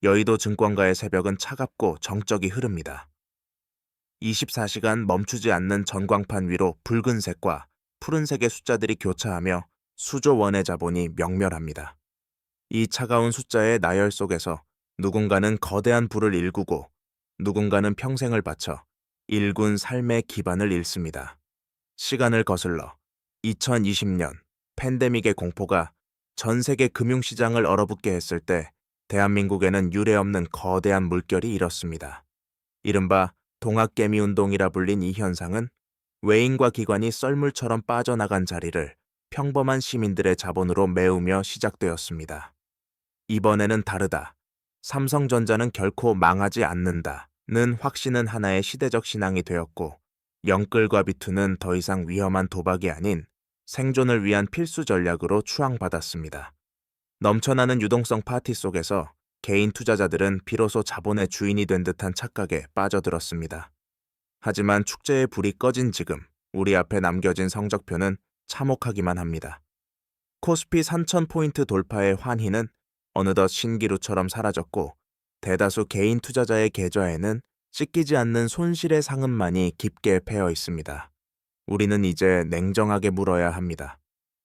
여의도 증권가의 새벽은 차갑고 정적이 흐릅니다. 24시간 멈추지 않는 전광판 위로 붉은색과 푸른색의 숫자들이 교차하며 수조 원의 자본이 명멸합니다. 이 차가운 숫자의 나열 속에서 누군가는 거대한 부를 일구고 누군가는 평생을 바쳐 일군 삶의 기반을 잃습니다. 시간을 거슬러 2020년 팬데믹의 공포가 전 세계 금융시장을 얼어붙게 했을 때 대한민국에는 유례없는 거대한 물결이 일었습니다. 이른바 동학개미 운동이라 불린 이 현상은 외인과 기관이 썰물처럼 빠져나간 자리를 평범한 시민들의 자본으로 메우며 시작되었습니다. 이번에는 다르다. 삼성전자는 결코 망하지 않는다는 확신은 하나의 시대적 신앙이 되었고, 영끌과 비투는 더 이상 위험한 도박이 아닌 생존을 위한 필수 전략으로 추앙받았습니다. 넘쳐나는 유동성 파티 속에서 개인 투자자들은 비로소 자본의 주인이 된 듯한 착각에 빠져들었습니다. 하지만 축제의 불이 꺼진 지금 우리 앞에 남겨진 성적표는 참혹하기만 합니다. 코스피 3,000포인트 돌파의 환희는 어느덧 신기루처럼 사라졌고, 대다수 개인 투자자의 계좌에는 씻기지 않는 손실의 상흔만이 깊게 패여 있습니다. 우리는 이제 냉정하게 물어야 합니다.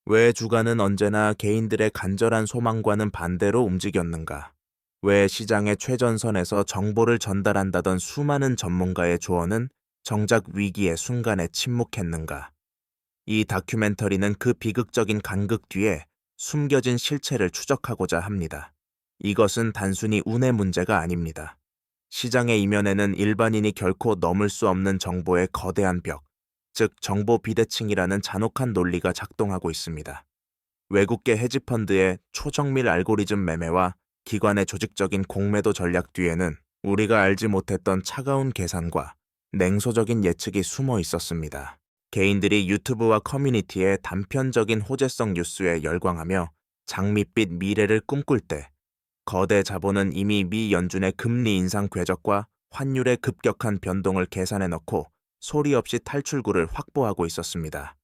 왜 주가는 언제나 개인들의 간절한 소망과는 반대로 움직였는가? 왜 시장의 최전선에서 정보를 전달한다던 수많은 전문가의 조언은 정작 위기의 순간에 침묵했는가? 이 다큐멘터리는 그 비극적인 간극 뒤에 숨겨진 실체를 추적하고자 합니다. 이것은 단순히 운의 문제가 아닙니다. 시장의 이면에는 일반인이 결코 넘을 수 없는 정보의 거대한 벽, 즉 정보 비대칭이라는 잔혹한 논리가 작동하고 있습니다. 외국계 헤지펀드의 초정밀 알고리즘 매매와 기관의 조직적인 공매도 전략 뒤에는 우리가 알지 못했던 차가운 계산과 냉소적인 예측이 숨어 있었습니다. 개인들이 유튜브와 커뮤니티의 단편적인 호재성 뉴스에 열광하며 장밋빛 미래를 꿈꿀 때, 거대 자본은 이미 미 연준의 금리 인상 궤적과 환율의 급격한 변동을 계산해 넣고 소리 없이 탈출구를 확보하고 있었습니다.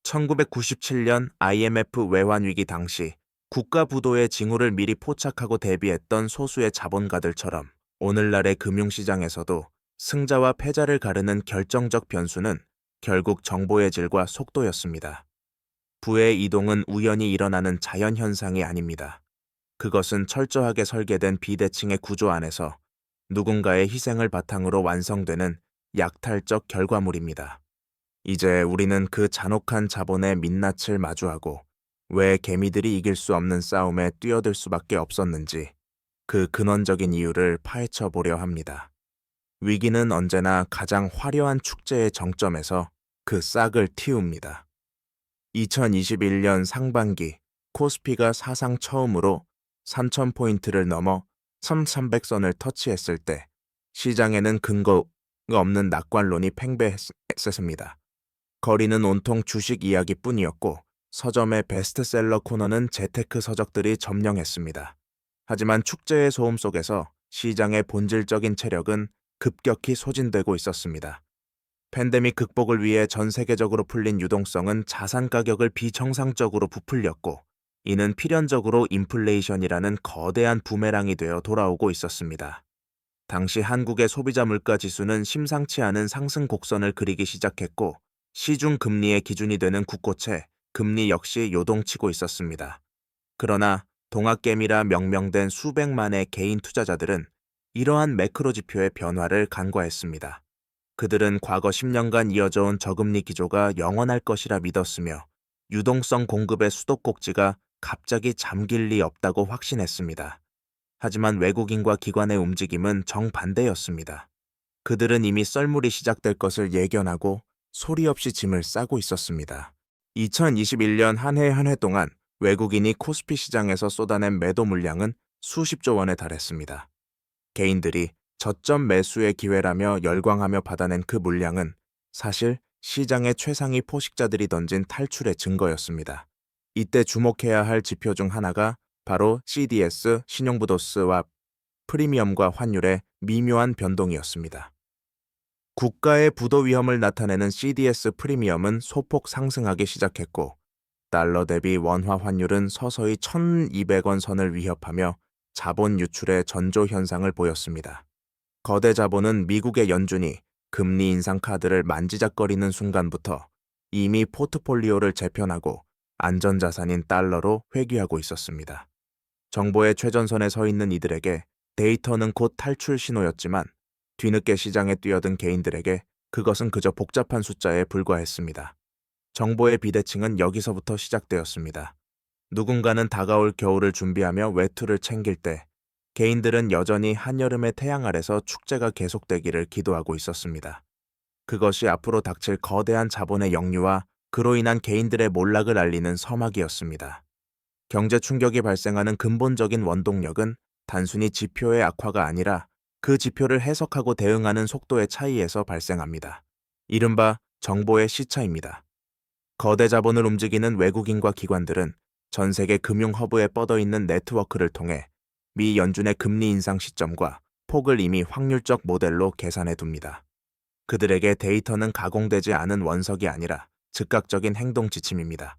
1997년 IMF 외환위기 당시 국가 부도의 징후를 미리 포착하고 대비했던 소수의 자본가들처럼 오늘날의 금융시장에서도 승자와 패자를 가르는 결정적 변수는 결국 정보의 질과 속도였습니다. 부의 이동은 우연히 일어나는 자연현상이 아닙니다. 그것은 철저하게 설계된 비대칭의 구조 안에서 누군가의 희생을 바탕으로 완성되는 약탈적 결과물입니다. 이제 우리는 그 잔혹한 자본의 민낯을 마주하고 왜 개미들이 이길 수 없는 싸움에 뛰어들 수밖에 없었는지 그 근원적인 이유를 파헤쳐 보려 합니다. 위기는 언제나 가장 화려한 축제의 정점에서 그 싹을 틔웁니다. 2021년 상반기 코스피가 사상 처음으로 3,000포인트를 넘어 1,300선을 터치했을 때 시장에는 근거 없는 낙관론이 팽배했습니다. 거리는 온통 주식 이야기뿐이었고 서점의 베스트셀러 코너는 재테크 서적들이 점령했습니다. 하지만 축제의 소음 속에서 시장의 본질적인 체력은 급격히 소진되고 있었습니다. 팬데믹 극복을 위해 전 세계적으로 풀린 유동성은 자산 가격을 비정상적으로 부풀렸고, 이는 필연적으로 인플레이션이라는 거대한 부메랑이 되어 돌아오고 있었습니다. 당시 한국의 소비자 물가 지수는 심상치 않은 상승 곡선을 그리기 시작했고, 시중 금리의 기준이 되는 국고채, 금리 역시 요동치고 있었습니다. 그러나 동학개미라 명명된 수백만의 개인 투자자들은 이러한 매크로 지표의 변화를 간과했습니다. 그들은 과거 10년간 이어져온 저금리 기조가 영원할 것이라 믿었으며 유동성 공급의 수도꼭지가 갑자기 잠길 리 없다고 확신했습니다. 하지만 외국인과 기관의 움직임은 정반대였습니다. 그들은 이미 썰물이 시작될 것을 예견하고 소리 없이 짐을 싸고 있었습니다. 2021년 한 해 동안 외국인이 코스피 시장에서 쏟아낸 매도 물량은 수십조 원에 달했습니다. 개인들이 저점 매수의 기회라며 열광하며 받아낸 그 물량은 사실 시장의 최상위 포식자들이 던진 탈출의 증거였습니다. 이때 주목해야 할 지표 중 하나가 바로 CDS, 신용부도 스왑, 프리미엄과 환율의 미묘한 변동이었습니다. 국가의 부도 위험을 나타내는 CDS 프리미엄은 소폭 상승하기 시작했고, 달러 대비 원화 환율은 서서히 1,200원 선을 위협하며 자본 유출의 전조 현상을 보였습니다. 거대 자본은 미국의 연준이 금리 인상 카드를 만지작거리는 순간부터 이미 포트폴리오를 재편하고 안전자산인 달러로 회귀하고 있었습니다. 정보의 최전선에 서 있는 이들에게 데이터는 곧 탈출 신호였지만 뒤늦게 시장에 뛰어든 개인들에게 그것은 그저 복잡한 숫자에 불과했습니다. 정보의 비대칭은 여기서부터 시작되었습니다. 누군가는 다가올 겨울을 준비하며 외투를 챙길 때 개인들은 여전히 한여름의 태양 아래서 축제가 계속되기를 기도하고 있었습니다. 그것이 앞으로 닥칠 거대한 자본의 역류와 그로 인한 개인들의 몰락을 알리는 서막이었습니다. 경제 충격이 발생하는 근본적인 원동력은 단순히 지표의 악화가 아니라 그 지표를 해석하고 대응하는 속도의 차이에서 발생합니다. 이른바 정보의 시차입니다. 거대 자본을 움직이는 외국인과 기관들은 전 세계 금융 허브에 뻗어있는 네트워크를 통해 미 연준의 금리 인상 시점과 폭을 이미 확률적 모델로 계산해 둡니다. 그들에게 데이터는 가공되지 않은 원석이 아니라 즉각적인 행동 지침입니다.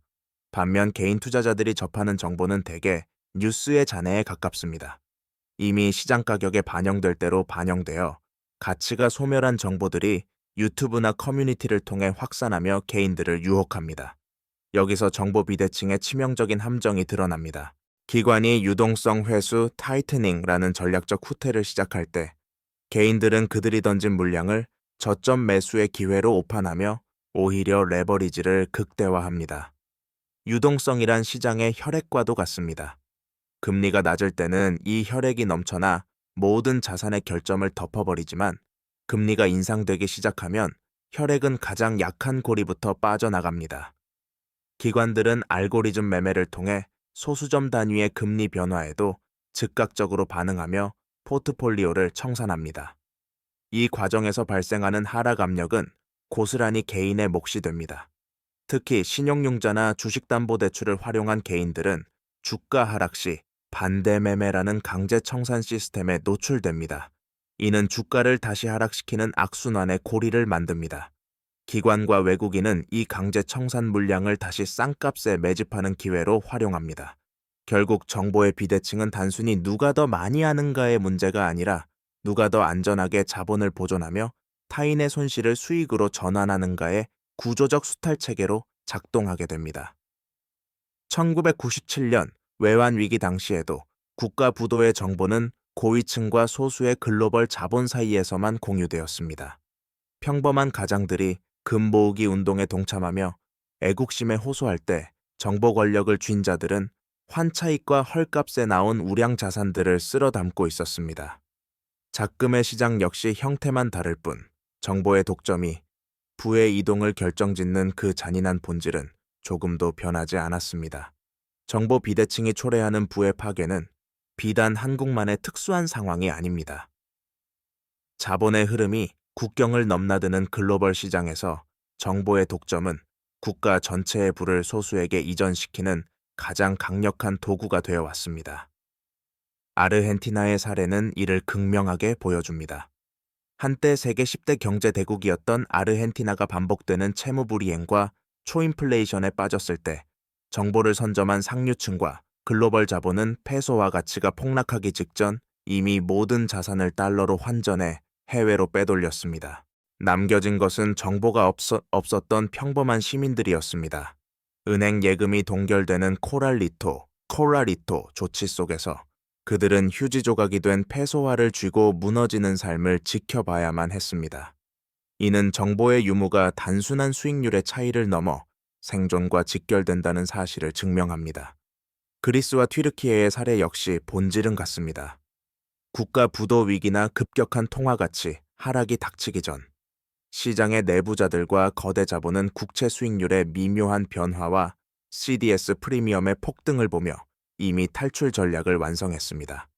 반면 개인 투자자들이 접하는 정보는 대개 뉴스의 잔해에 가깝습니다. 이미 시장 가격에 반영될 대로 반영되어 가치가 소멸한 정보들이 유튜브나 커뮤니티를 통해 확산하며 개인들을 유혹합니다. 여기서 정보 비대칭의 치명적인 함정이 드러납니다. 기관이 유동성 회수 타이트닝라는 전략적 후퇴를 시작할 때 개인들은 그들이 던진 물량을 저점 매수의 기회로 오판하며 오히려 레버리지를 극대화합니다. 유동성이란 시장의 혈액과도 같습니다. 금리가 낮을 때는 이 혈액이 넘쳐나 모든 자산의 결점을 덮어버리지만 금리가 인상되기 시작하면 혈액은 가장 약한 고리부터 빠져나갑니다. 기관들은 알고리즘 매매를 통해 소수점 단위의 금리 변화에도 즉각적으로 반응하며 포트폴리오를 청산합니다. 이 과정에서 발생하는 하락 압력은 고스란히 개인의 몫이 됩니다. 특히 신용융자나 주식담보대출을 활용한 개인들은 주가 하락 시 반대 매매라는 강제 청산 시스템에 노출됩니다. 이는 주가를 다시 하락시키는 악순환의 고리를 만듭니다. 기관과 외국인은 이 강제 청산 물량을 다시 싼값에 매집하는 기회로 활용합니다. 결국 정보의 비대칭은 단순히 누가 더 많이 하는가의 문제가 아니라 누가 더 안전하게 자본을 보존하며 타인의 손실을 수익으로 전환하는가의 구조적 수탈 체계로 작동하게 됩니다. 1997년 외환 위기 당시에도 국가 부도의 정보는 고위층과 소수의 글로벌 자본 사이에서만 공유되었습니다. 평범한 가장들이 금 모으기 운동에 동참하며 애국심에 호소할 때 정보 권력을 쥔 자들은 환차익과 헐값에 나온 우량 자산들을 쓸어 담고 있었습니다. 작금의 시장 역시 형태만 다를 뿐 정보의 독점이 부의 이동을 결정짓는 그 잔인한 본질은 조금도 변하지 않았습니다. 정보 비대칭이 초래하는 부의 파괴는 비단 한국만의 특수한 상황이 아닙니다. 자본의 흐름이 국경을 넘나드는 글로벌 시장에서 정보의 독점은 국가 전체의 부를 소수에게 이전시키는 가장 강력한 도구가 되어 왔습니다. 아르헨티나의 사례는 이를 극명하게 보여줍니다. 한때 세계 10대 경제 대국이었던 아르헨티나가 반복되는 채무 불이행과 초인플레이션에 빠졌을 때 정보를 선점한 상류층과 글로벌 자본은 페소화 가치가 폭락하기 직전 이미 모든 자산을 달러로 환전해 해외로 빼돌렸습니다. 남겨진 것은 정보가 없었던 평범한 시민들이었습니다. 은행 예금이 동결되는 코랄리토 조치 속에서 그들은 휴지 조각이 된 페소화를 쥐고 무너지는 삶을 지켜봐야만 했습니다. 이는 정보의 유무가 단순한 수익률의 차이를 넘어 생존과 직결된다는 사실을 증명합니다. 그리스와 튀르키예의 사례 역시 본질은 같습니다. 국가 부도 위기나 급격한 통화 가치 하락이 닥치기 전 시장의 내부자들과 거대 자본은 국채 수익률의 미묘한 변화와 CDS 프리미엄의 폭등을 보며 이미 탈출 전략을 완성했습니다.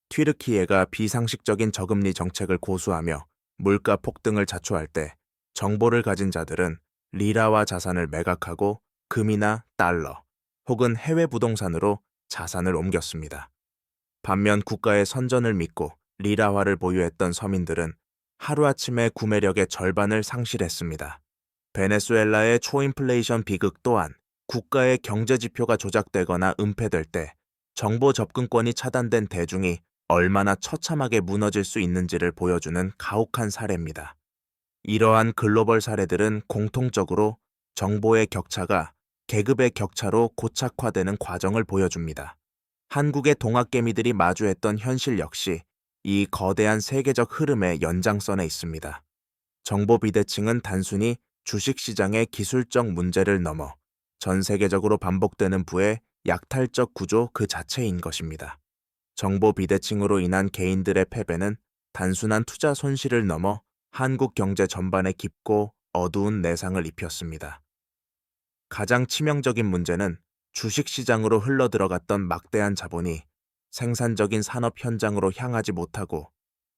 튀르키예가 비상식적인 저금리 정책을 고수하며 물가 폭등을 자초할 때 정보를 가진 자들은 리라화 자산을 매각하고 금이나 달러 혹은 해외 부동산으로 자산을 옮겼습니다. 반면 국가의 선전을 믿고 리라화를 보유했던 서민들은 하루아침에 구매력의 절반을 상실했습니다. 베네수엘라의 초인플레이션 비극 또한 국가의 경제 지표가 조작되거나 은폐될 때 정보 접근권이 차단된 대중이 얼마나 처참하게 무너질 수 있는지를 보여주는 가혹한 사례입니다. 이러한 글로벌 사례들은 공통적으로 정보의 격차가 계급의 격차로 고착화되는 과정을 보여줍니다. 한국의 동학개미들이 마주했던 현실 역시 이 거대한 세계적 흐름의 연장선에 있습니다. 정보 비대칭은 단순히 주식시장의 기술적 문제를 넘어 전 세계적으로 반복되는 부의 약탈적 구조 그 자체인 것입니다. 정보 비대칭으로 인한 개인들의 패배는 단순한 투자 손실을 넘어 한국 경제 전반에 깊고 어두운 내상을 입혔습니다. 가장 치명적인 문제는 주식시장으로 흘러들어갔던 막대한 자본이 생산적인 산업 현장으로 향하지 못하고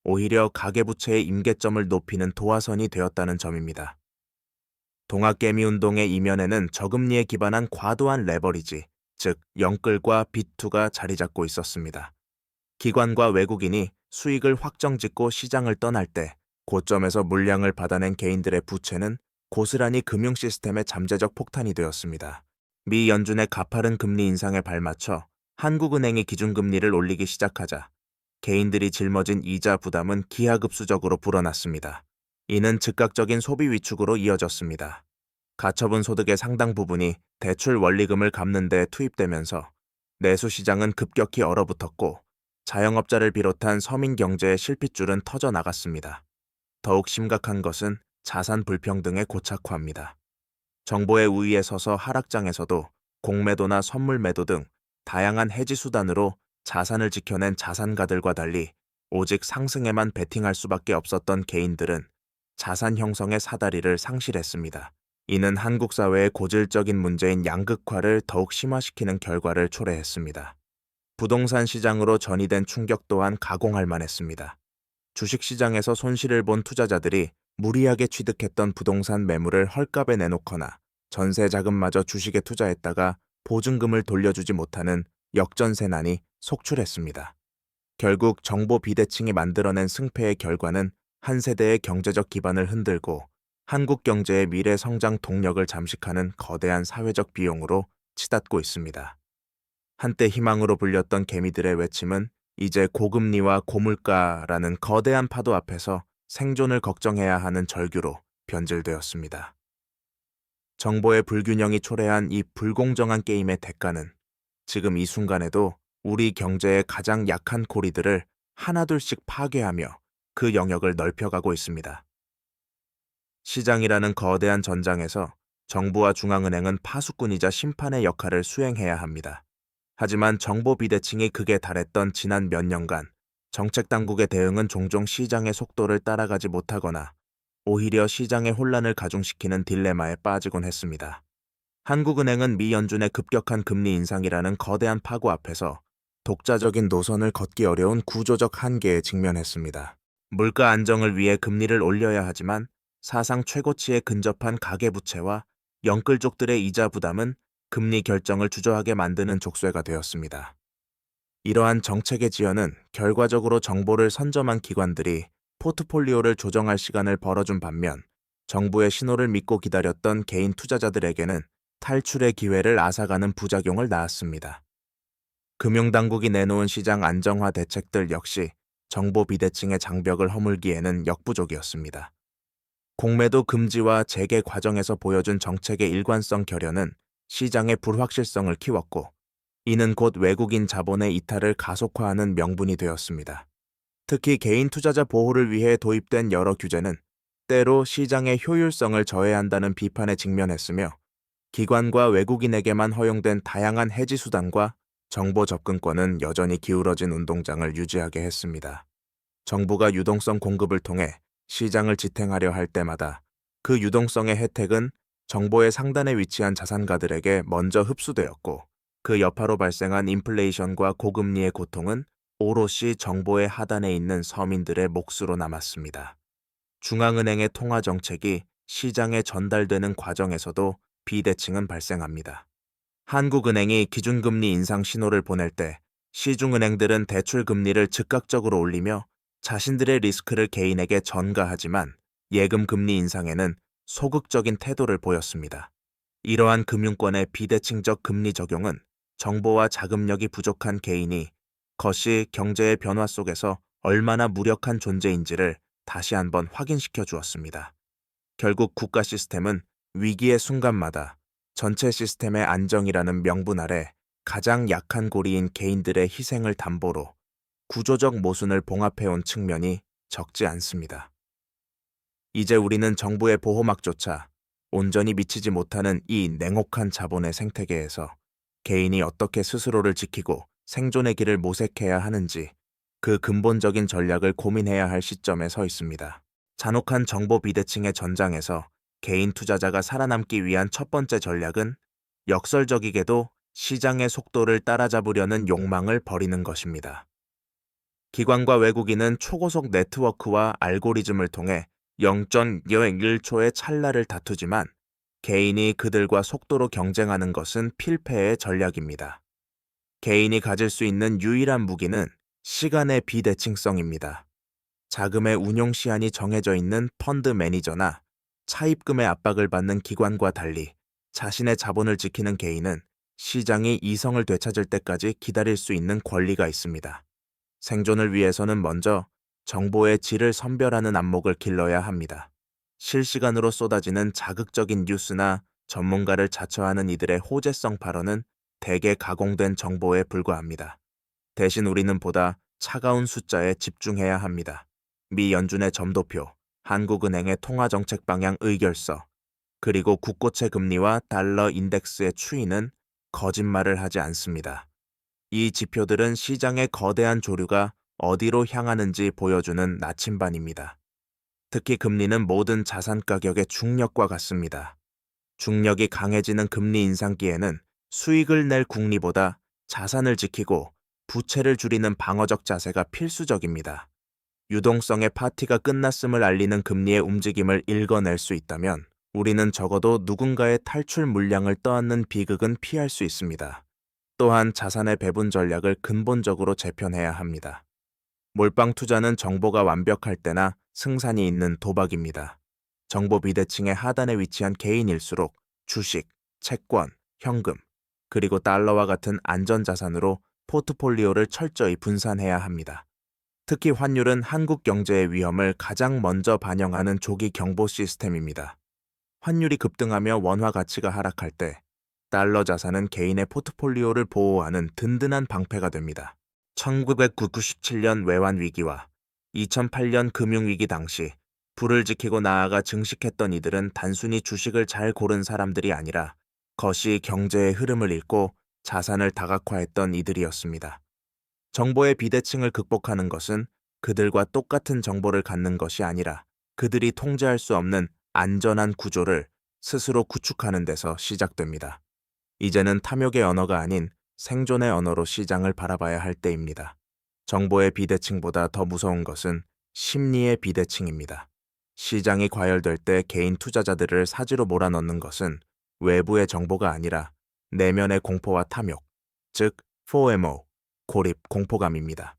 오히려 가계부채의 임계점을 높이는 도화선이 되었다는 점입니다. 동학개미운동의 이면에는 저금리에 기반한 과도한 레버리지, 즉 영끌과 빚투가 자리 잡고 있었습니다. 기관과 외국인이 수익을 확정짓고 시장을 떠날 때 고점에서 물량을 받아낸 개인들의 부채는 고스란히 금융 시스템의 잠재적 폭탄이 되었습니다. 미 연준의 가파른 금리 인상에 발맞춰 한국은행이 기준금리를 올리기 시작하자 개인들이 짊어진 이자 부담은 기하급수적으로 불어났습니다. 이는 즉각적인 소비 위축으로 이어졌습니다. 가처분 소득의 상당 부분이 대출 원리금을 갚는 데 투입되면서 내수 시장은 급격히 얼어붙었고 자영업자를 비롯한 서민 경제의 실핏줄은 터져나갔습니다. 더욱 심각한 것은 자산 불평등의 고착화입니다. 정보의 우위에 서서 하락장에서도 공매도나 선물 매도 등 다양한 해지 수단으로 자산을 지켜낸 자산가들과 달리 오직 상승에만 베팅할 수밖에 없었던 개인들은 자산 형성의 사다리를 상실했습니다. 이는 한국 사회의 고질적인 문제인 양극화를 더욱 심화시키는 결과를 초래했습니다. 부동산 시장으로 전이된 충격 또한 가공할 만했습니다. 주식시장에서 손실을 본 투자자들이 무리하게 취득했던 부동산 매물을 헐값에 내놓거나 전세 자금마저 주식에 투자했다가 보증금을 돌려주지 못하는 역전세난이 속출했습니다. 결국 정보 비대칭이 만들어낸 승패의 결과는 한 세대의 경제적 기반을 흔들고 한국 경제의 미래 성장 동력을 잠식하는 거대한 사회적 비용으로 치닫고 있습니다. 한때 희망으로 불렸던 개미들의 외침은 이제 고금리와 고물가라는 거대한 파도 앞에서 생존을 걱정해야 하는 절규로 변질되었습니다. 정보의 불균형이 초래한 이 불공정한 게임의 대가는 지금 이 순간에도 우리 경제의 가장 약한 고리들을 하나둘씩 파괴하며 그 영역을 넓혀가고 있습니다. 시장이라는 거대한 전장에서 정부와 중앙은행은 파수꾼이자 심판의 역할을 수행해야 합니다. 하지만 정보 비대칭이 극에 달했던 지난 몇 년간 정책 당국의 대응은 종종 시장의 속도를 따라가지 못하거나 오히려 시장의 혼란을 가중시키는 딜레마에 빠지곤 했습니다. 한국은행은 미 연준의 급격한 금리 인상이라는 거대한 파고 앞에서 독자적인 노선을 걷기 어려운 구조적 한계에 직면했습니다. 물가 안정을 위해 금리를 올려야 하지만 사상 최고치에 근접한 가계부채와 영끌족들의 이자 부담은 금리 결정을 주저하게 만드는 족쇄가 되었습니다. 이러한 정책의 지연은 결과적으로 정보를 선점한 기관들이 포트폴리오를 조정할 시간을 벌어준 반면 정부의 신호를 믿고 기다렸던 개인 투자자들에게는 탈출의 기회를 앗아가는 부작용을 낳았습니다. 금융당국이 내놓은 시장 안정화 대책들 역시 정보 비대칭의 장벽을 허물기에는 역부족이었습니다. 공매도 금지와 재개 과정에서 보여준 정책의 일관성 결여는 시장의 불확실성을 키웠고 이는 곧 외국인 자본의 이탈을 가속화하는 명분이 되었습니다. 특히 개인 투자자 보호를 위해 도입된 여러 규제는 때로 시장의 효율성을 저해한다는 비판에 직면했으며 기관과 외국인에게만 허용된 다양한 해지 수단과 정보 접근권은 여전히 기울어진 운동장을 유지하게 했습니다. 정부가 유동성 공급을 통해 시장을 지탱하려 할 때마다 그 유동성의 혜택은 정보의 상단에 위치한 자산가들에게 먼저 흡수되었고 그 여파로 발생한 인플레이션과 고금리의 고통은 오롯이 정보의 하단에 있는 서민들의 몫으로 남았습니다. 중앙은행의 통화정책이 시장에 전달되는 과정에서도 비대칭은 발생합니다. 한국은행이 기준금리 인상 신호를 보낼 때 시중은행들은 대출금리를 즉각적으로 올리며 자신들의 리스크를 개인에게 전가하지만 예금금리 인상에는 소극적인 태도를 보였습니다. 이러한 금융권의 비대칭적 금리 적용은 정보와 자금력이 부족한 개인이 거시 경제의 변화 속에서 얼마나 무력한 존재인지를 다시 한번 확인시켜 주었습니다. 결국 국가 시스템은 위기의 순간마다 전체 시스템의 안정이라는 명분 아래 가장 약한 고리인 개인들의 희생을 담보로 구조적 모순을 봉합해온 측면이 적지 않습니다. 이제 우리는 정부의 보호막조차 온전히 미치지 못하는 이 냉혹한 자본의 생태계에서 개인이 어떻게 스스로를 지키고 생존의 길을 모색해야 하는지 그 근본적인 전략을 고민해야 할 시점에 서 있습니다. 잔혹한 정보 비대칭의 전장에서 개인 투자자가 살아남기 위한 첫 번째 전략은 역설적이게도 시장의 속도를 따라잡으려는 욕망을 버리는 것입니다. 기관과 외국인은 초고속 네트워크와 알고리즘을 통해 0.01초의 찰나를 다투지만 개인이 그들과 속도로 경쟁하는 것은 필패의 전략입니다. 개인이 가질 수 있는 유일한 무기는 시간의 비대칭성입니다. 자금의 운용 시한이 정해져 있는 펀드 매니저나 차입금의 압박을 받는 기관과 달리 자신의 자본을 지키는 개인은 시장이 이성을 되찾을 때까지 기다릴 수 있는 권리가 있습니다. 생존을 위해서는 먼저 정보의 질을 선별하는 안목을 길러야 합니다. 실시간으로 쏟아지는 자극적인 뉴스나 전문가를 자처하는 이들의 호재성 발언은 대개 가공된 정보에 불과합니다. 대신 우리는 보다 차가운 숫자에 집중해야 합니다. 미 연준의 점도표, 한국은행의 통화정책 방향 의결서, 그리고 국고채 금리와 달러 인덱스의 추이는 거짓말을 하지 않습니다. 이 지표들은 시장의 거대한 조류가 어디로 향하는지 보여주는 나침반입니다. 특히 금리는 모든 자산 가격의 중력과 같습니다. 중력이 강해지는 금리 인상기에는 수익을 낼 국리보다 자산을 지키고 부채를 줄이는 방어적 자세가 필수적입니다. 유동성의 파티가 끝났음을 알리는 금리의 움직임을 읽어낼 수 있다면 우리는 적어도 누군가의 탈출 물량을 떠안는 비극은 피할 수 있습니다. 또한 자산의 배분 전략을 근본적으로 재편해야 합니다. 몰빵 투자는 정보가 완벽할 때나 승산이 있는 도박입니다. 정보 비대칭의 하단에 위치한 개인일수록 주식, 채권, 현금, 그리고 달러와 같은 안전자산으로 포트폴리오를 철저히 분산해야 합니다. 특히 환율은 한국 경제의 위험을 가장 먼저 반영하는 조기 경보 시스템입니다. 환율이 급등하며 원화 가치가 하락할 때 달러 자산은 개인의 포트폴리오를 보호하는 든든한 방패가 됩니다. 1997년 외환 위기와 2008년 금융위기 당시 불을 지키고 나아가 증식했던 이들은 단순히 주식을 잘 고른 사람들이 아니라 거시 경제의 흐름을 읽고 자산을 다각화했던 이들이었습니다. 정보의 비대칭을 극복하는 것은 그들과 똑같은 정보를 갖는 것이 아니라 그들이 통제할 수 없는 안전한 구조를 스스로 구축하는 데서 시작됩니다. 이제는 탐욕의 언어가 아닌 생존의 언어로 시장을 바라봐야 할 때입니다. 정보의 비대칭보다 더 무서운 것은 심리의 비대칭입니다. 시장이 과열될 때 개인 투자자들을 사지로 몰아넣는 것은 외부의 정보가 아니라 내면의 공포와 탐욕, 즉 FOMO, 고립 공포감입니다.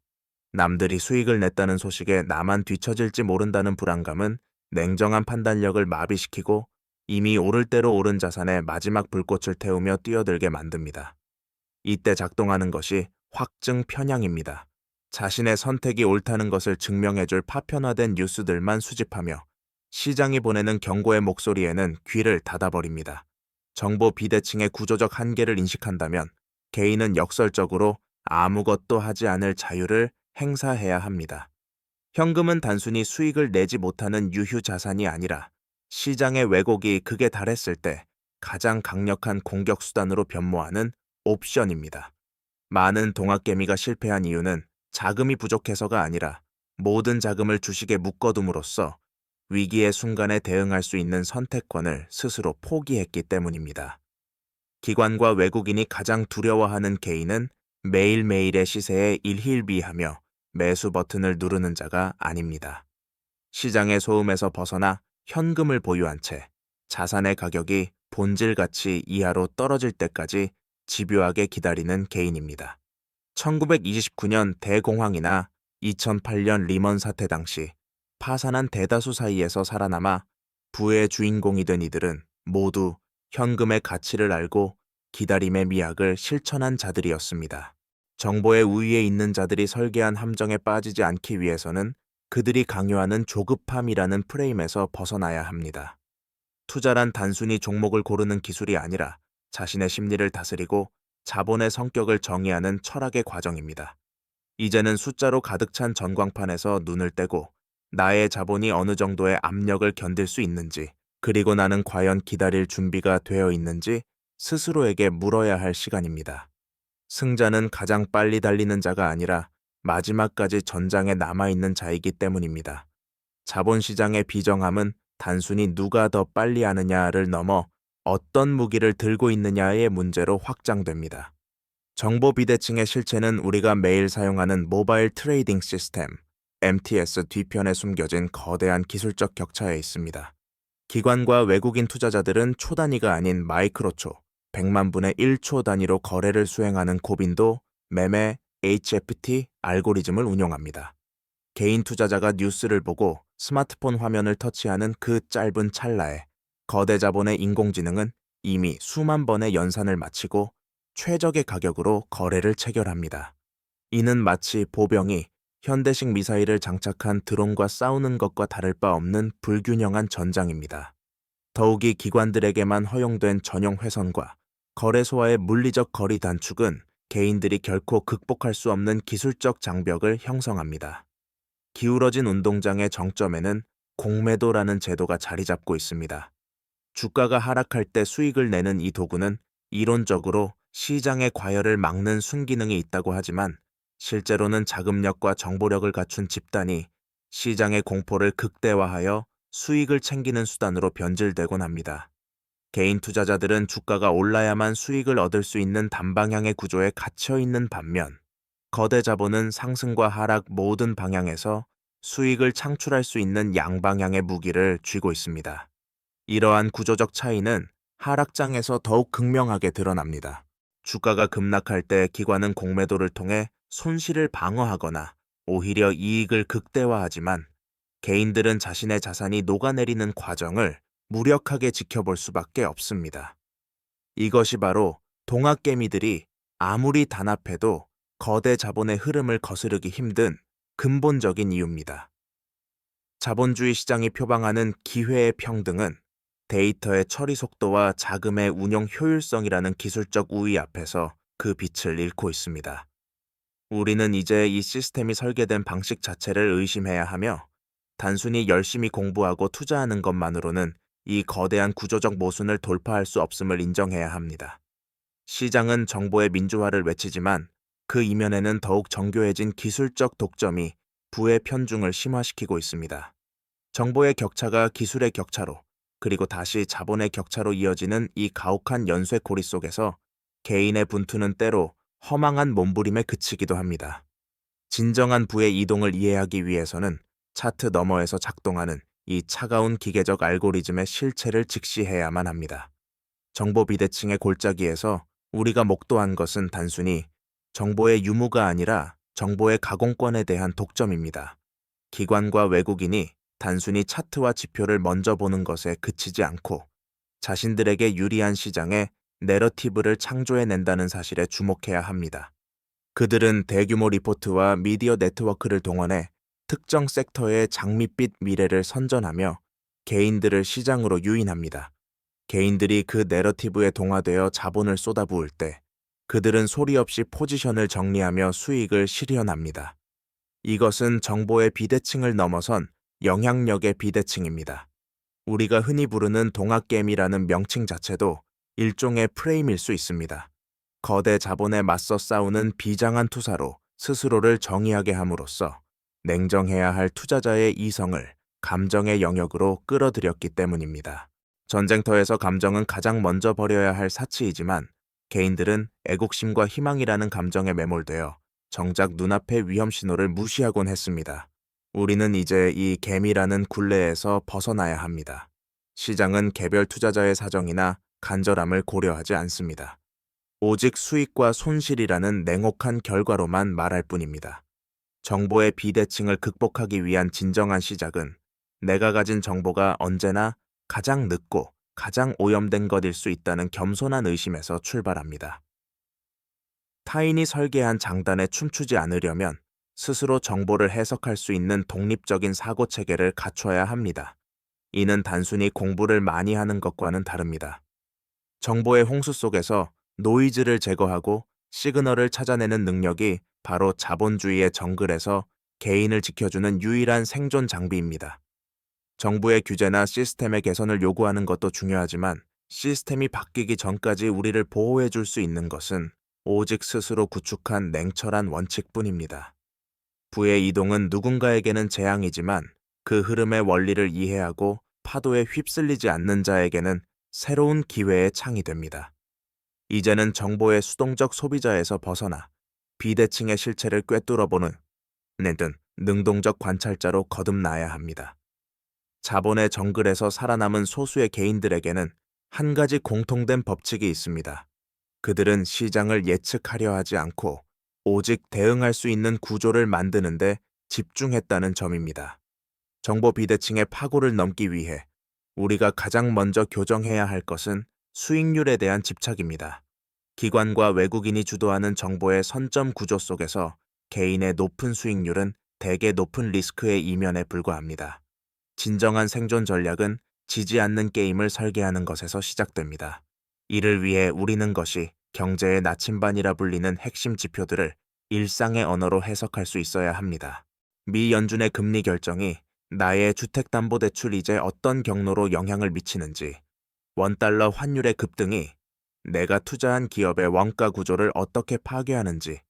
남들이 수익을 냈다는 소식에 나만 뒤처질지 모른다는 불안감은 냉정한 판단력을 마비시키고 이미 오를 대로 오른 자산에 마지막 불꽃을 태우며 뛰어들게 만듭니다. 이때 작동하는 것이 확증 편향입니다. 자신의 선택이 옳다는 것을 증명해줄 파편화된 뉴스들만 수집하며 시장이 보내는 경고의 목소리에는 귀를 닫아버립니다. 정보 비대칭의 구조적 한계를 인식한다면 개인은 역설적으로 아무것도 하지 않을 자유를 행사해야 합니다. 현금은 단순히 수익을 내지 못하는 유휴 자산이 아니라 시장의 왜곡이 극에 달했을 때 가장 강력한 공격 수단으로 변모하는 옵션입니다. 많은 동학개미가 실패한 이유는 자금이 부족해서가 아니라 모든 자금을 주식에 묶어둠으로써 위기의 순간에 대응할 수 있는 선택권을 스스로 포기했기 때문입니다. 기관과 외국인이 가장 두려워하는 개인은 매일매일의 시세에 일희일비하며 매수 버튼을 누르는 자가 아닙니다. 시장의 소음에서 벗어나 현금을 보유한 채 자산의 가격이 본질 가치 이하로 떨어질 때까지 집요하게 기다리는 개인입니다. 1929년 대공황이나 2008년 리먼 사태 당시 파산한 대다수 사이에서 살아남아 부의 주인공이 된 이들은 모두 현금의 가치를 알고 기다림의 미학을 실천한 자들이었습니다. 정보의 우위에 있는 자들이 설계한 함정에 빠지지 않기 위해서는 그들이 강요하는 조급함이라는 프레임에서 벗어나야 합니다. 투자란 단순히 종목을 고르는 기술이 아니라 자신의 심리를 다스리고 자본의 성격을 정의하는 철학의 과정입니다. 이제는 숫자로 가득 찬 전광판에서 눈을 떼고 나의 자본이 어느 정도의 압력을 견딜 수 있는지, 그리고 나는 과연 기다릴 준비가 되어 있는지 스스로에게 물어야 할 시간입니다. 승자는 가장 빨리 달리는 자가 아니라 마지막까지 전장에 남아있는 자이기 때문입니다. 자본시장의 비정함은 단순히 누가 더 빨리 하느냐를 넘어 어떤 무기를 들고 있느냐의 문제로 확장됩니다. 정보 비대칭의 실체는 우리가 매일 사용하는 모바일 트레이딩 시스템, MTS 뒤편에 숨겨진 거대한 기술적 격차에 있습니다. 기관과 외국인 투자자들은 초 단위가 아닌 마이크로초, 100만 분의 1초 단위로 거래를 수행하는 고빈도 매매 HFT 알고리즘을 운용합니다. 개인 투자자가 뉴스를 보고 스마트폰 화면을 터치하는 그 짧은 찰나에 거대 자본의 인공지능은 이미 수만 번의 연산을 마치고 최적의 가격으로 거래를 체결합니다. 이는 마치 보병이 현대식 미사일을 장착한 드론과 싸우는 것과 다를 바 없는 불균형한 전장입니다. 더욱이 기관들에게만 허용된 전용 회선과 거래소와의 물리적 거리 단축은 개인들이 결코 극복할 수 없는 기술적 장벽을 형성합니다. 기울어진 운동장의 정점에는 공매도라는 제도가 자리 잡고 있습니다. 주가가 하락할 때 수익을 내는 이 도구는 이론적으로 시장의 과열을 막는 순기능이 있다고 하지만 실제로는 자금력과 정보력을 갖춘 집단이 시장의 공포를 극대화하여 수익을 챙기는 수단으로 변질되곤 합니다. 개인 투자자들은 주가가 올라야만 수익을 얻을 수 있는 단방향의 구조에 갇혀 있는 반면 거대 자본은 상승과 하락 모든 방향에서 수익을 창출할 수 있는 양방향의 무기를 쥐고 있습니다. 이러한 구조적 차이는 하락장에서 더욱 극명하게 드러납니다. 주가가 급락할 때 기관은 공매도를 통해 손실을 방어하거나 오히려 이익을 극대화하지만 개인들은 자신의 자산이 녹아내리는 과정을 무력하게 지켜볼 수밖에 없습니다. 이것이 바로 동학개미들이 아무리 단합해도 거대 자본의 흐름을 거스르기 힘든 근본적인 이유입니다. 자본주의 시장이 표방하는 기회의 평등은 데이터의 처리 속도와 자금의 운용 효율성이라는 기술적 우위 앞에서 그 빛을 잃고 있습니다. 우리는 이제 이 시스템이 설계된 방식 자체를 의심해야 하며 단순히 열심히 공부하고 투자하는 것만으로는 이 거대한 구조적 모순을 돌파할 수 없음을 인정해야 합니다. 시장은 정보의 민주화를 외치지만 그 이면에는 더욱 정교해진 기술적 독점이 부의 편중을 심화시키고 있습니다. 정보의 격차가 기술의 격차로, 그리고 다시 자본의 격차로 이어지는 이 가혹한 연쇄고리 속에서 개인의 분투는 때로 허망한 몸부림에 그치기도 합니다. 진정한 부의 이동을 이해하기 위해서는 차트 너머에서 작동하는 이 차가운 기계적 알고리즘의 실체를 직시해야만 합니다. 정보 비대칭의 골짜기에서 우리가 목도한 것은 단순히 정보의 유무가 아니라 정보의 가공권에 대한 독점입니다. 기관과 외국인이 단순히 차트와 지표를 먼저 보는 것에 그치지 않고 자신들에게 유리한 시장에 내러티브를 창조해낸다는 사실에 주목해야 합니다. 그들은 대규모 리포트와 미디어 네트워크를 동원해 특정 섹터의 장밋빛 미래를 선전하며 개인들을 시장으로 유인합니다. 개인들이 그 내러티브에 동화되어 자본을 쏟아부을 때 그들은 소리 없이 포지션을 정리하며 수익을 실현합니다. 이것은 정보의 비대칭을 넘어선 영향력의 비대칭입니다. 우리가 흔히 부르는 동학개미라는 명칭 자체도 일종의 프레임일 수 있습니다. 거대 자본에 맞서 싸우는 비장한 투사로 스스로를 정의하게 함으로써 냉정해야 할 투자자의 이성을 감정의 영역으로 끌어들였기 때문입니다. 전쟁터에서 감정은 가장 먼저 버려야 할 사치이지만 개인들은 애국심과 희망이라는 감정에 매몰되어 정작 눈앞의 위험 신호를 무시하곤 했습니다. 우리는 이제 이 개미라는 굴레에서 벗어나야 합니다. 시장은 개별 투자자의 사정이나 간절함을 고려하지 않습니다. 오직 수익과 손실이라는 냉혹한 결과로만 말할 뿐입니다. 정보의 비대칭을 극복하기 위한 진정한 시작은 내가 가진 정보가 언제나 가장 늦고 가장 오염된 것일 수 있다는 겸손한 의심에서 출발합니다. 타인이 설계한 장단에 춤추지 않으려면 스스로 정보를 해석할 수 있는 독립적인 사고 체계를 갖춰야 합니다. 이는 단순히 공부를 많이 하는 것과는 다릅니다. 정보의 홍수 속에서 노이즈를 제거하고 시그널을 찾아내는 능력이 바로 자본주의의 정글에서 개인을 지켜주는 유일한 생존 장비입니다. 정부의 규제나 시스템의 개선을 요구하는 것도 중요하지만 시스템이 바뀌기 전까지 우리를 보호해 줄 수 있는 것은 오직 스스로 구축한 냉철한 원칙뿐입니다. 부의 이동은 누군가에게는 재앙이지만 그 흐름의 원리를 이해하고 파도에 휩쓸리지 않는 자에게는 새로운 기회의 창이 됩니다. 이제는 정보의 수동적 소비자에서 벗어나 비대칭의 실체를 꿰뚫어보는 든 능동적 관찰자로 거듭나야 합니다. 자본의 정글에서 살아남은 소수의 개인들에게는 한 가지 공통된 법칙이 있습니다. 그들은 시장을 예측하려 하지 않고 오직 대응할 수 있는 구조를 만드는 데 집중했다는 점입니다. 정보 비대칭의 파고를 넘기 위해 우리가 가장 먼저 교정해야 할 것은 수익률에 대한 집착입니다. 기관과 외국인이 주도하는 정보의 선점 구조 속에서 개인의 높은 수익률은 대개 높은 리스크의 이면에 불과합니다. 진정한 생존 전략은 지지 않는 게임을 설계하는 것에서 시작됩니다. 이를 위해 우리는 것이 경제의 나침반이라 불리는 핵심 지표들을 일상의 언어로 해석할 수 있어야 합니다. 미 연준의 금리 결정이 나의 주택담보대출 이제 어떤 경로로 영향을 미치는지, 원달러 환율의 급등이 내가 투자한 기업의 원가 구조를 어떻게 파괴하는지,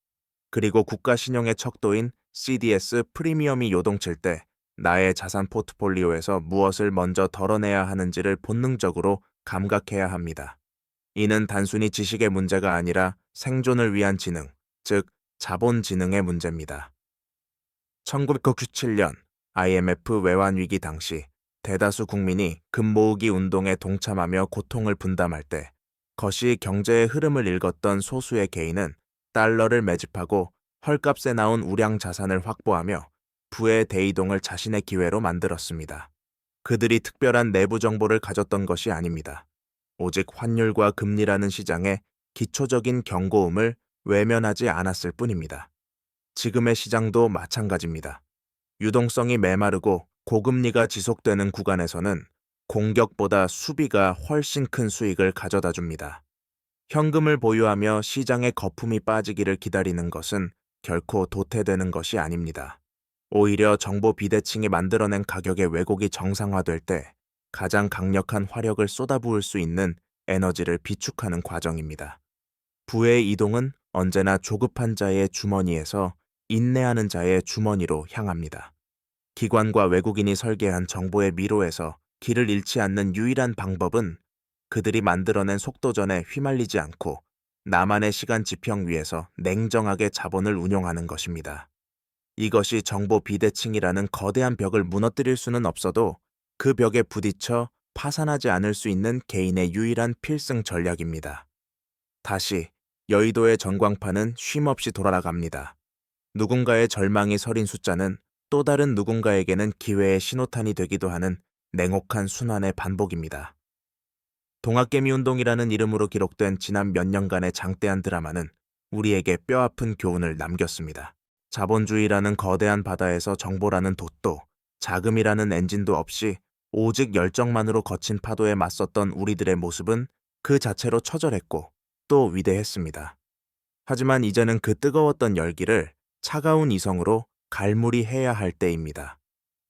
그리고 국가 신용의 척도인 CDS 프리미엄이 요동칠 때 나의 자산 포트폴리오에서 무엇을 먼저 덜어내야 하는지를 본능적으로 감각해야 합니다. 이는 단순히 지식의 문제가 아니라 생존을 위한 지능, 즉 자본지능의 문제입니다. 1997년 IMF 외환위기 당시 대다수 국민이 금모으기 운동에 동참하며 고통을 분담할 때 것이 경제의 흐름을 읽었던 소수의 개인은 달러를 매집하고 헐값에 나온 우량 자산을 확보하며 부의 대이동을 자신의 기회로 만들었습니다. 그들이 특별한 내부 정보를 가졌던 것이 아닙니다. 오직 환율과 금리라는 시장의 기초적인 경고음을 외면하지 않았을 뿐입니다. 지금의 시장도 마찬가지입니다. 유동성이 메마르고 고금리가 지속되는 구간에서는 공격보다 수비가 훨씬 큰 수익을 가져다 줍니다. 현금을 보유하며 시장의 거품이 빠지기를 기다리는 것은 결코 도태되는 것이 아닙니다. 오히려 정보 비대칭이 만들어낸 가격의 왜곡이 정상화될 때 가장 강력한 화력을 쏟아부을 수 있는 에너지를 비축하는 과정입니다. 부의 이동은 언제나 조급한 자의 주머니에서 인내하는 자의 주머니로 향합니다. 기관과 외국인이 설계한 정보의 미로에서 길을 잃지 않는 유일한 방법은 그들이 만들어낸 속도전에 휘말리지 않고 나만의 시간 지평 위에서 냉정하게 자본을 운용하는 것입니다. 이것이 정보 비대칭이라는 거대한 벽을 무너뜨릴 수는 없어도 그 벽에 부딪혀 파산하지 않을 수 있는 개인의 유일한 필승 전략입니다. 다시 여의도의 전광판은 쉼없이 돌아갑니다. 누군가의 절망이 서린 숫자는 또 다른 누군가에게는 기회의 신호탄이 되기도 하는 냉혹한 순환의 반복입니다. 동학개미 운동이라는 이름으로 기록된 지난 몇 년간의 장대한 드라마는 우리에게 뼈아픈 교훈을 남겼습니다. 자본주의라는 거대한 바다에서 정보라는 돛도, 자금이라는 엔진도 없이 오직 열정만으로 거친 파도에 맞섰던 우리들의 모습은 그 자체로 처절했고 또 위대했습니다. 하지만 이제는 그 뜨거웠던 열기를 차가운 이성으로 갈무리해야 할 때입니다.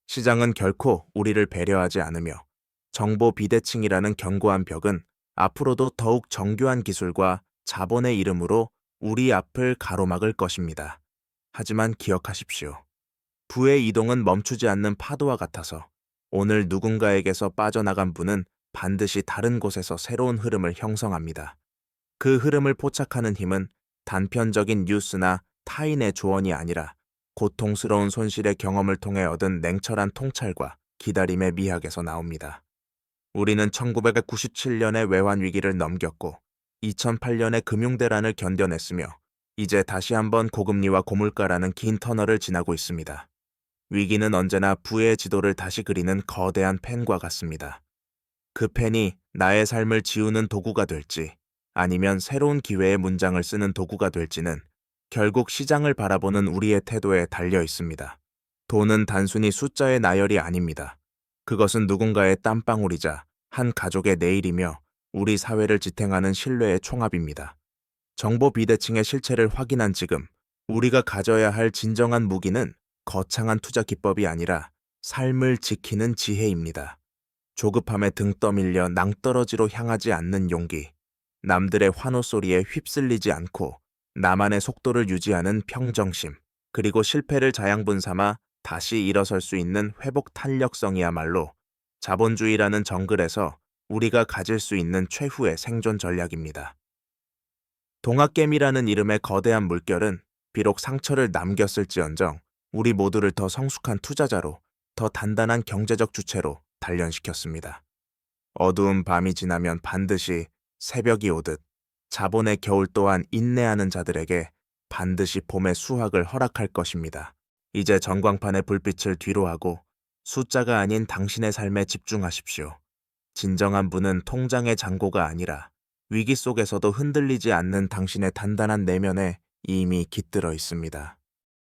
시장은 결코 우리를 배려하지 않으며 정보 비대칭이라는 견고한 벽은 앞으로도 더욱 정교한 기술과 자본의 이름으로 우리 앞을 가로막을 것입니다. 하지만 기억하십시오. 부의 이동은 멈추지 않는 파도와 같아서 오늘 누군가에게서 빠져나간 부는 반드시 다른 곳에서 새로운 흐름을 형성합니다. 그 흐름을 포착하는 힘은 단편적인 뉴스나 타인의 조언이 아니라 고통스러운 손실의 경험을 통해 얻은 냉철한 통찰과 기다림의 미학에서 나옵니다. 우리는 1997년의 외환위기를 넘겼고 2008년의 금융대란을 견뎌냈으며 이제 다시 한번 고금리와 고물가라는 긴 터널을 지나고 있습니다. 위기는 언제나 부의 지도를 다시 그리는 거대한 펜과 같습니다. 그 펜이 나의 삶을 지우는 도구가 될지 아니면 새로운 기회의 문장을 쓰는 도구가 될지는 결국 시장을 바라보는 우리의 태도에 달려 있습니다. 돈은 단순히 숫자의 나열이 아닙니다. 그것은 누군가의 땀방울이자 한 가족의 내일이며 우리 사회를 지탱하는 신뢰의 총합입니다. 정보 비대칭의 실체를 확인한 지금 우리가 가져야 할 진정한 무기는 거창한 투자 기법이 아니라 삶을 지키는 지혜입니다. 조급함에 등 떠밀려 낭떠러지로 향하지 않는 용기, 남들의 환호 소리에 휩쓸리지 않고 나만의 속도를 유지하는 평정심, 그리고 실패를 자양분 삼아 다시 일어설 수 있는 회복 탄력성이야말로 자본주의라는 정글에서 우리가 가질 수 있는 최후의 생존 전략입니다. 동학개미라는 이름의 거대한 물결은 비록 상처를 남겼을지언정 우리 모두를 더 성숙한 투자자로, 더 단단한 경제적 주체로 단련시켰습니다. 어두운 밤이 지나면 반드시 새벽이 오듯 자본의 겨울 또한 인내하는 자들에게 반드시 봄의 수확을 허락할 것입니다. 이제 전광판의 불빛을 뒤로하고 숫자가 아닌 당신의 삶에 집중하십시오. 진정한 부는 통장의 잔고가 아니라 위기 속에서도 흔들리지 않는 당신의 단단한 내면에 이미 깃들어 있습니다.